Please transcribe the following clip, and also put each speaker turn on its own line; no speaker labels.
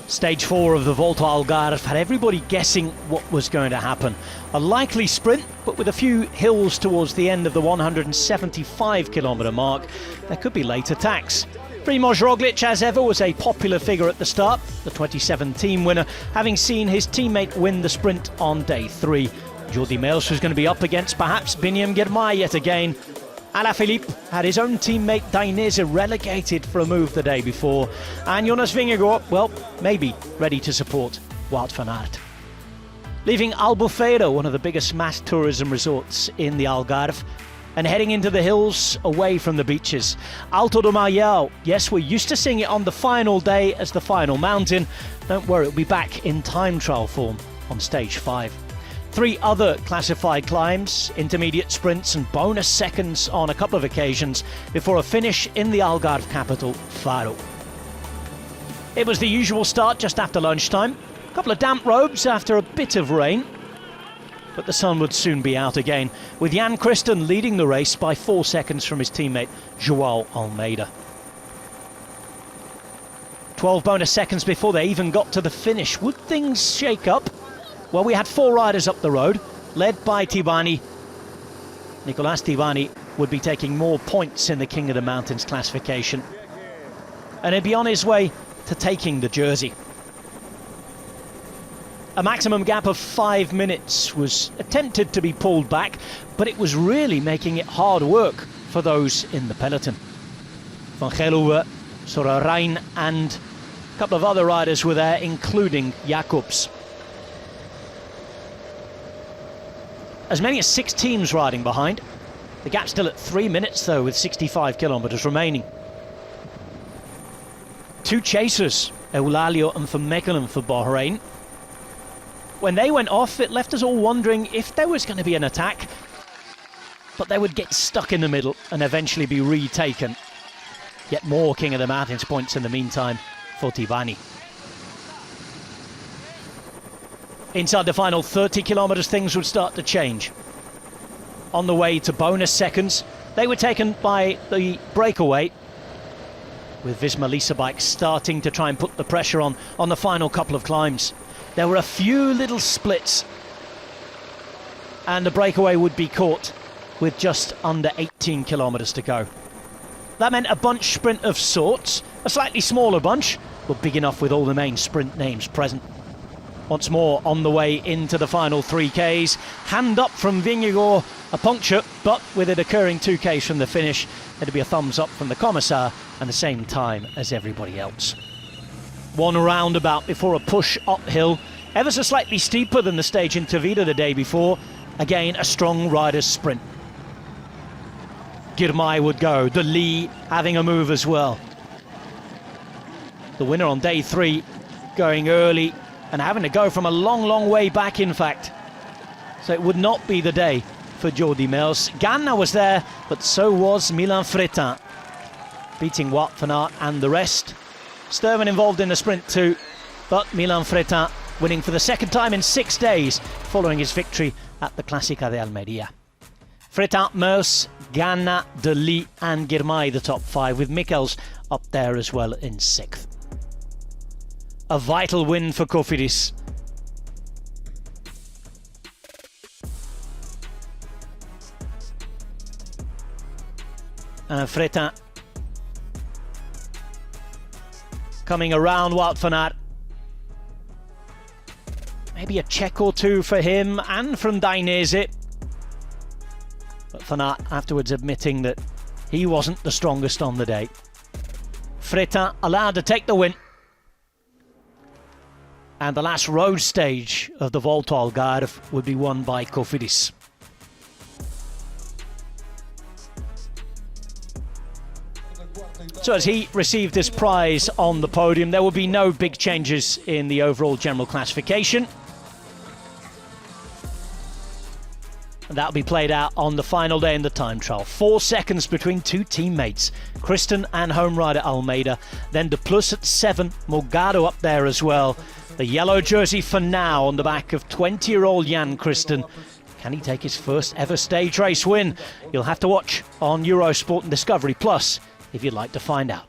Stage 4 of the Volta Algarve had everybody guessing what was going to happen. A likely sprint, but with a few hills towards the end of the 175-kilometre mark, there could be late attacks. Primož Roglic, as ever, was a popular figure at the start, the 2017 winner, having seen his teammate win the sprint on day 3. Giro D'Italia was going to be up against perhaps Biniam Girmay yet again. Alaphilippe had his own teammate Dainese relegated for a move the day before, and Jonas Vingegaard, well, maybe ready to support Wout van Aert. Leaving Albufeira, one of the biggest mass tourism resorts in the Algarve, and heading into the hills away from the beaches. Alto do Maiao, yes, we're used to seeing it on the final day as the final mountain. Don't worry, it'll be back in time trial form on stage 5. 3 other classified climbs, intermediate sprints and bonus seconds on a couple of occasions before a finish in the Algarve capital, Faro. It was the usual start just after lunchtime. A couple of damp roads after a bit of rain, but the sun would soon be out again, with Jan Christen leading the race by 4 seconds from his teammate João Almeida. 12 bonus seconds before they even got to the finish. Would things shake up? Well, we had 4 riders up the road, led by Tibani. Nicolas Tibani would be taking more points in the King of the Mountains classification, and he'd be on his way to taking the jersey. A maximum gap of 5 minutes was attempted to be pulled back, but it was really making it hard work for those in the peloton. Van Geluwe, Sorarain and a couple of other riders were there, including Jacobs. As many as 6 teams riding behind. The gap still at 3 minutes though, with 65 kilometres remaining. 2 chasers, Eulalio and Van Mechelen for Bahrain. When they went off, it left us all wondering if there was going to be an attack, but they would get stuck in the middle and eventually be retaken. Yet more King of the Mountains points in the meantime for Tibani. Inside the final 30 kilometres, things would start to change. On the way to bonus seconds, they were taken by the breakaway, with Visma Lease bikes starting to try and put the pressure on the final couple of climbs. There were a few little splits, and the breakaway would be caught with just under 18 kilometres to go. That meant a bunch sprint of sorts, a slightly smaller bunch, but big enough with all the main sprint names present. Once more on the way into the final 3Ks. Hand up from Vingegaard, a puncture, but with it occurring 2Ks from the finish, it'll be a thumbs up from the Commissar and the same time as everybody else. One roundabout before a push uphill, ever so slightly steeper than the stage in Tavira the day before. Again, a strong rider's sprint. Girmay would go, the Lee having a move as well. The winner on day 3 going early and having to go from a long way back, in fact. So it would not be the day for Giro D'Italia. Ganna was there, but so was Milan Fretin, beating Wout van Aert and the rest. Sturman involved in the sprint too, but Milan Fretin winning for the 2nd time in 6 days following his victory at the Clásica de Almería. Fretin, Meurs, Ganna, De Lee and Girmay the top 5, with Mikkels up there as well in 6th. A vital win for Cofidis. Fretin coming around Wout van Aert. Maybe a check or 2 for him and from Dainese. But Van Aert afterwards admitting that he wasn't the strongest on the day. Fretin allowed to take the win. And the last road stage of the Volta Algarve would be won by Cofidis. So as he received his prize on the podium, there will be no big changes in the overall general classification. And that'll be played out on the final day in the time trial. 4 seconds between 2 teammates, Christen and home rider Almeida. Then De Plus at 7, Morgado up there as well. The yellow jersey for now on the back of 20-year-old Jan Christen. Can he take his first ever stage race win? You'll have to watch on Eurosport and Discovery Plus if you'd like to find out.